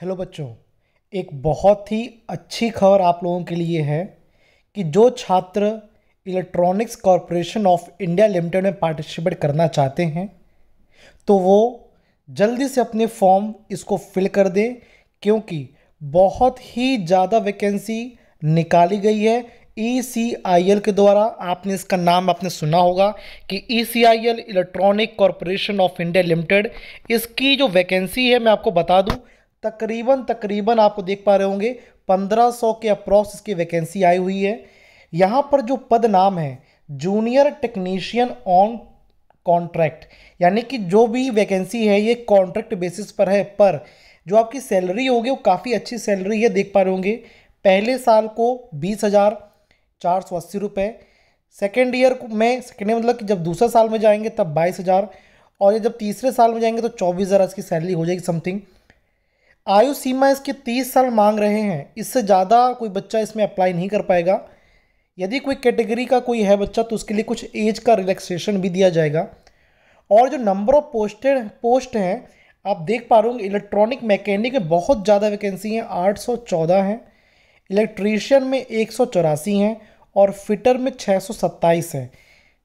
Hello बच्चों। एक बहुत ही अच्छी खबर आप लोगों के लिए है कि जो छात्र electronics corporation of India limited में पार्टिसिपेट करना चाहते हैं तो वो जल्दी से अपने फॉर्म इसको फिल कर दें, क्योंकि बहुत ही ज़्यादा वैकेंसी निकाली गई है ECIL के द्वारा। आपने इसका नाम आपने सुना होगा कि ECIL electronic corporation of India limited. इसकी जो वैकेंसी है मैं आपको बता दूं, तकरीबन आपको देख पा रहे होंगे 1500 के अप्रॉक्स इसकी वैकेंसी आई हुई है। यहाँ पर जो पद नाम है जूनियर टेक्नीशियन ऑन कॉन्ट्रैक्ट, यानी कि जो भी वैकेंसी है ये कॉन्ट्रैक्ट बेसिस पर है, पर जो आपकी सैलरी होगी वो काफ़ी अच्छी सैलरी है, देख पा रहे होंगे। पहले साल को 20,480 रुपये, सेकेंड ईयर में, सेकेंड ईयर मतलब कि जब दूसरे साल में जाएंगे तब 22,000, और ये जब तीसरे साल में जाएंगे तो 24,000 इसकी सैलरी हो जाएगी समथिंग। आयु सीमा इसकी 30 साल मांग रहे हैं, इससे ज़्यादा कोई बच्चा इसमें अप्लाई नहीं कर पाएगा। यदि कोई कैटेगरी का कोई है बच्चा तो उसके लिए कुछ एज का रिलैक्सेशन भी दिया जाएगा। और जो नंबर ऑफ पोस्ट हैं आप देख पा रहे होंगे, इलेक्ट्रॉनिक मैकेनिक में बहुत ज़्यादा वैकेंसी हैं, 814 हैं, इलेक्ट्रीशियन में 184 हैं और फिटर में 627 हैं।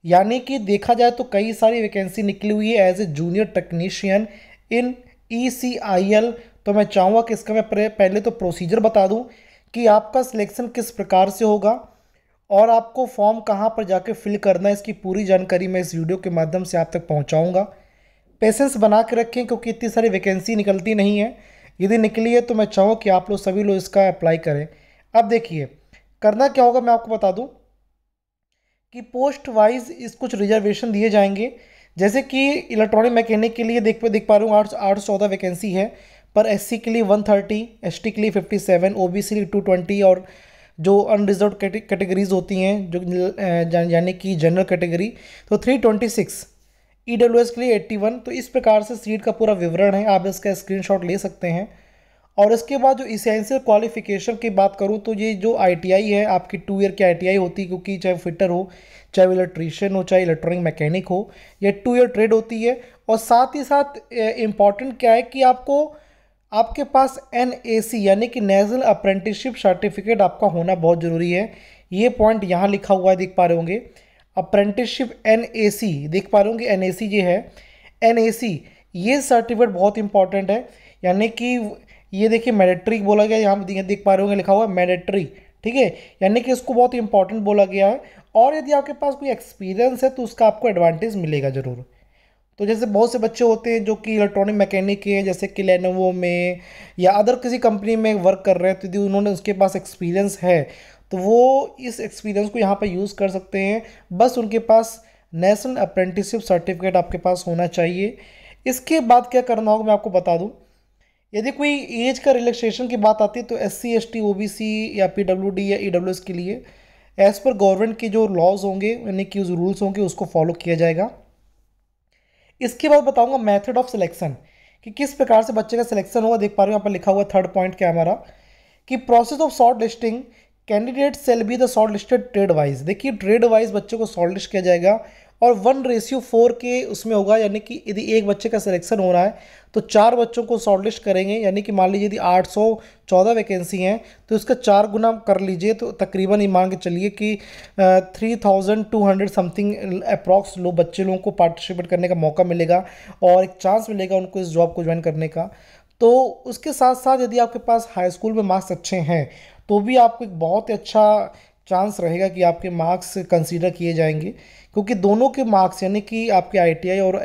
यानी कि देखा जाए तो कई सारी वैकेंसी निकली हुई है as a junior technician in ECIL। तो मैं चाहूँगा कि इसका मैं पहले तो प्रोसीजर बता दूं कि आपका सिलेक्शन किस प्रकार से होगा और आपको फॉर्म कहां पर जाके फिल करना है। इसकी पूरी जानकारी मैं इस वीडियो के माध्यम से आप तक पहुंचाऊंगा। पेशेंस बना के रखें, क्योंकि इतनी सारी वैकेंसी निकलती नहीं है। यदि निकली है तो मैं चाहूँगा कि आप लोग सभी लोग इसका अप्लाई करें। अब देखिए करना क्या होगा, मैं आपको बता दूँ कि पोस्ट वाइज इस कुछ रिजर्वेशन दिए जाएंगे। जैसे कि इलेक्ट्रॉनिक मैकेनिक के लिए देख पा रहे हूँ 814 वैकेंसी है, पर SC के लिए 130, ST के लिए 57, OBC के लिए 220, और जो अनरिजर्व कैटेगरीज होती हैं जो यानी कि जनरल कैटेगरी तो 326, EWS के लिए 81। तो इस प्रकार से सीट का पूरा विवरण है, आप इसका स्क्रीनशॉट ले सकते हैं। और इसके बाद जो इसेंशियल क्वालिफिकेशन की बात करूँ तो ये जो ITI है आपकी 2 ईयर की ITI होती है, क्योंकि चाहे फिटर हो, चाहे इलेक्ट्रीशियन हो, चाहे इलेक्ट्रॉनिक मैकेनिक हो, ये 2 ईयर ट्रेड होती है। और साथ ही साथ इम्पॉर्टेंट क्या है कि आपके पास NAC यानी कि नेशनल अप्रेंटिसशिप सर्टिफिकेट आपका होना बहुत ज़रूरी है। ये पॉइंट यहाँ लिखा हुआ है, देख पा रहे होंगे अप्रेंटिसशिप NAC, देख पा रहे होंगे NAC ये है। NAC ये सर्टिफिकेट बहुत इंपॉर्टेंट है, यानी कि ये देखिए मैंडेटरी बोला गया, यहाँ देख पा रहे होंगे लिखा हुआ है मैंडेटरी, ठीक है, यानी कि इसको बहुत इंपॉर्टेंट बोला गया है। और यदि आपके पास कोई एक्सपीरियंस है तो उसका आपको एडवांटेज मिलेगा ज़रूर। तो जैसे बहुत से बच्चे होते हैं जो कि इलेक्ट्रॉनिक मैकेनिक के हैं, जैसे कि लेनोवो में या अदर किसी कंपनी में वर्क कर रहे हैं, तो यदि उन्होंने उसके पास एक्सपीरियंस है तो वो इस एक्सपीरियंस को यहाँ पर यूज़ कर सकते हैं। बस उनके पास नेशनल अप्रेंटिसशिप सर्टिफिकेट आपके पास होना चाहिए। इसके बाद क्या करना होगा मैं आपको बता दूँ। यदि कोई एज का रिलैक्सेशन की बात आती है तो SC ST OBC या PWD या EWS के लिए एज़ पर गवर्नमेंट के जो लॉज होंगे यानी कि जो रूल्स होंगे उसको फॉलो किया जाएगा। इसके बाद बताऊंगा मेथड ऑफ सिलेक्शन कि किस प्रकार से बच्चे का सिलेक्शन होगा। देख पा रहे हो यहाँ पर लिखा हुआ थर्ड पॉइंट क्या हमारा कि process of shortlisting candidate shall be the shortlisted trade wise. देखिए ट्रेड वाइज बच्चे को शॉर्ट लिस्ट किया जाएगा और 1:4 के उसमें होगा, यानी कि यदि एक बच्चे का सिलेक्शन हो रहा है तो 4 बच्चों को शॉर्ट लिस्ट करेंगे। यानी कि मान लीजिए यदि 814 वैकेंसी हैं तो इसका 4 गुना कर लीजिए, तो तकरीबन ये मान के चलिए कि 3200 समथिंग अप्रॉक्स बच्चे लोगों को पार्टिसिपेट करने का मौका मिलेगा और एक चांस मिलेगा उनको इस जॉब को ज्वाइन करने का। तो उसके साथ साथ यदि आपके पास हाई स्कूल में मार्क्स अच्छे हैं तो भी आपको एक बहुत ही अच्छा चांस रहेगा कि आपके मार्क्स कंसीडर किए जाएंगे, क्योंकि दोनों के मार्क्स यानी कि आपके ITI और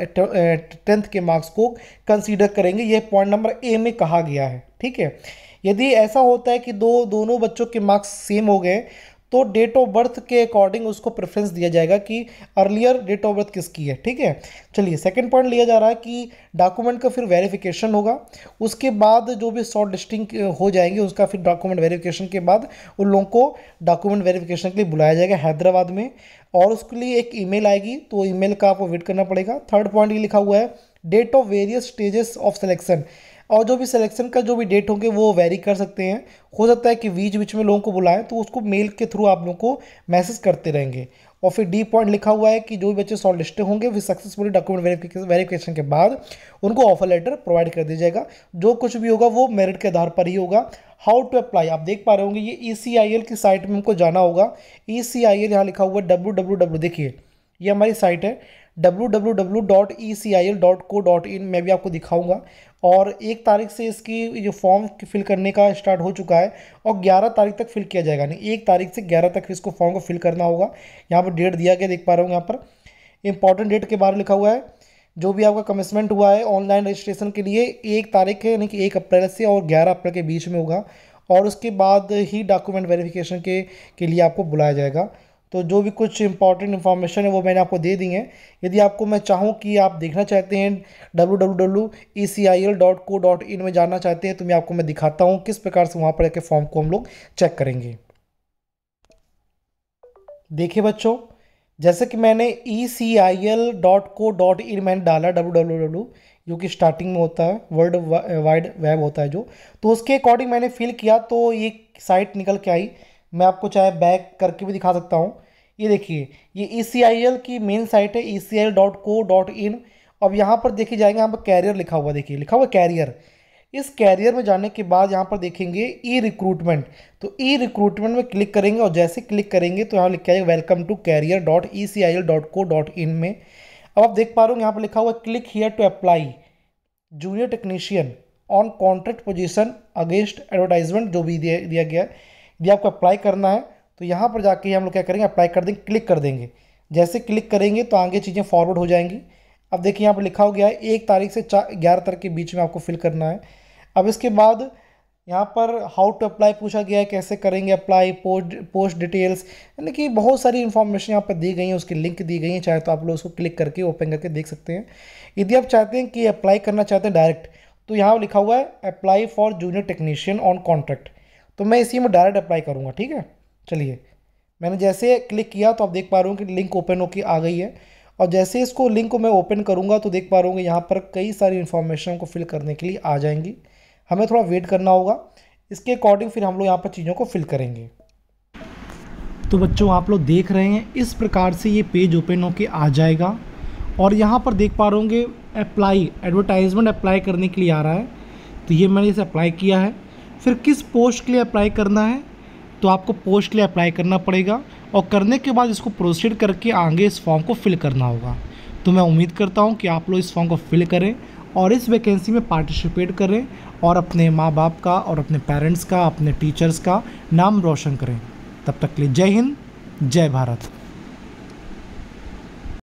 10th के मार्क्स को कंसीडर करेंगे। यह पॉइंट नंबर A में कहा गया है, ठीक है। यदि ऐसा होता है कि दोनों बच्चों के मार्क्स सेम हो गए तो डेट ऑफ बर्थ के अकॉर्डिंग उसको प्रेफरेंस दिया जाएगा कि अर्लियर डेट ऑफ बर्थ किसकी है, ठीक है। चलिए सेकंड पॉइंट लिया जा रहा है कि डॉक्यूमेंट का फिर वेरिफिकेशन होगा। उसके बाद जो भी शॉर्ट लिस्टिंग हो जाएंगे उसका फिर डॉक्यूमेंट वेरिफिकेशन के बाद उन लोगों को डॉक्यूमेंट वेरिफिकेशन के लिए बुलाया जाएगा हैदराबाद में, और उसके लिए एक ईमेल आएगी, तो ईमेल का आपको वेट करना पड़ेगा। थर्ड पॉइंट ये लिखा हुआ है date of various stages of selection, और जो भी सिलेक्शन का जो भी डेट होंगे वो वेरी कर सकते हैं। हो सकता है कि बीच बीच में लोगों को बुलाएं तो उसको मेल के थ्रू आप लोगों को मैसेज करते रहेंगे। और फिर डी पॉइंट लिखा हुआ है कि जो भी बच्चे शॉर्ट लिस्टेड होंगे फिर सक्सेसफुली डॉक्यूमेंट वेरिफिकेशन के बाद उनको ऑफर लेटर प्रोवाइड कर दिया जाएगा। जो कुछ भी होगा वो मेरिट के आधार पर ही होगा। हाउ टू अप्लाई, आप देख पा रहे होंगे ये ECIL की साइट में हमको जाना होगा। ECIL यहाँ लिखा हुआ है www, देखिए ये हमारी साइट है www.ecil.co.in। मैं भी आपको दिखाऊंगा। और 1 तारीख से इसकी जो फॉर्म फिल करने का स्टार्ट हो चुका है और 11 तारीख तक फिल किया जाएगा। नहीं, 1 तारीख से 11 तक इसको फॉर्म को फिल करना होगा। यहाँ पर डेट दिया गया, देख पा रहे हो यहाँ पर इंपॉर्टेंट डेट के बारे में लिखा हुआ है। जो भी आपका कमिटमेंट हुआ है ऑनलाइन रजिस्ट्रेशन के लिए 1 तारीख है, यानी कि 1 अप्रैल से और 11 अप्रैल के बीच में होगा। और उसके बाद ही डॉक्यूमेंट वेरिफिकेशन के लिए आपको बुलाया जाएगा। तो जो भी कुछ इंपॉर्टेंट इन्फॉर्मेशन है वो मैंने आपको दे दी है। यदि आपको मैं चाहूँ कि आप देखना चाहते हैं www.ecil.co.in में जानना चाहते हैं तो मैं आपको दिखाता हूँ किस प्रकार से वहाँ पर जाके फॉर्म को हम लोग चेक करेंगे। देखिए बच्चों, जैसे कि मैंने ecil.co.in मैंने डाला www, जो कि स्टार्टिंग में होता है, वर्ल्ड वाइड वेब होता है जो, तो उसके अकॉर्डिंग मैंने फिल किया तो ये साइट निकल के आई। मैं आपको चाहे बैक करके भी दिखा सकता हूँ। ये देखिए ये ECIL की मेन साइट है ecil.co.in। अब यहाँ पर देखिए जाएंगे, यहाँ पर कैरियर लिखा हुआ, देखिए लिखा हुआ कैरियर। इस कैरियर में जाने के बाद यहाँ पर देखेंगे E-रिक्रूटमेंट, तो E-रिक्रूटमेंट में क्लिक करेंगे और जैसे क्लिक करेंगे तो यहाँ लिखा है वेलकम टू career.ecil.co.in में। अब आप देख पा रहे हो यहाँ पर लिखा हुआ click here to apply junior technician on contract position against advertisement, जो भी दिया गया है। यदि आपको अप्लाई करना है तो यहाँ पर जाके हम लोग क्या करेंगे, अप्लाई कर देंगे, क्लिक कर देंगे। जैसे क्लिक करेंगे तो आगे चीज़ें फॉरवर्ड हो जाएंगी। अब देखिए यहाँ पर लिखा हो गया है 1 तारीख से 11 तारीख के बीच में आपको फिल करना है। अब इसके बाद यहाँ पर हाउ टू अप्लाई पूछा गया है, कैसे करेंगे अप्लाई, पोस्ट डिटेल्स, यानी कि बहुत सारी इन्फॉर्मेशन यहाँ पर दी गई है, उसकी लिंक दी गई है। चाहे तो आप लोग उसको क्लिक करके ओपन करके देख सकते हैं। यदि आप चाहते हैं कि अप्लाई करना चाहते हैं डायरेक्ट, तो यहाँ लिखा हुआ है apply for junior technician on contract, तो मैं इसी में डायरेक्ट अप्लाई करूँगा। ठीक है, चलिए मैंने जैसे क्लिक किया तो आप देख पा रहे हो कि लिंक ओपन होकर आ गई है। और जैसे इसको लिंक को मैं ओपन करूँगा तो देख पा रहे होंगे यहाँ पर कई सारी इन्फॉर्मेशन को फिल करने के लिए आ जाएंगी। हमें थोड़ा वेट करना होगा, इसके अकॉर्डिंग फिर हम लोग यहाँ पर चीज़ों को फिल करेंगे। तो बच्चों आप लोग देख रहे हैं इस प्रकार से ये पेज ओपन होके आ जाएगा। और यहाँ पर देख पा रहे होंगे अप्लाई, एडवर्टाइजमेंट अप्लाई करने के लिए आ रहा है। तो ये मैंने इसे अप्लाई किया है। फिर किस पोस्ट के लिए अप्लाई करना है, तो आपको पोस्ट के लिए अप्लाई करना पड़ेगा और करने के बाद इसको प्रोसीड करके आगे इस फॉर्म को फिल करना होगा। तो मैं उम्मीद करता हूँ कि आप लोग इस फॉर्म को फिल करें और इस वैकेंसी में पार्टिसिपेट करें और अपने माँ बाप का और अपने पेरेंट्स का, अपने टीचर्स का नाम रोशन करें। तब तक के लिए जय हिंद, जय भारत।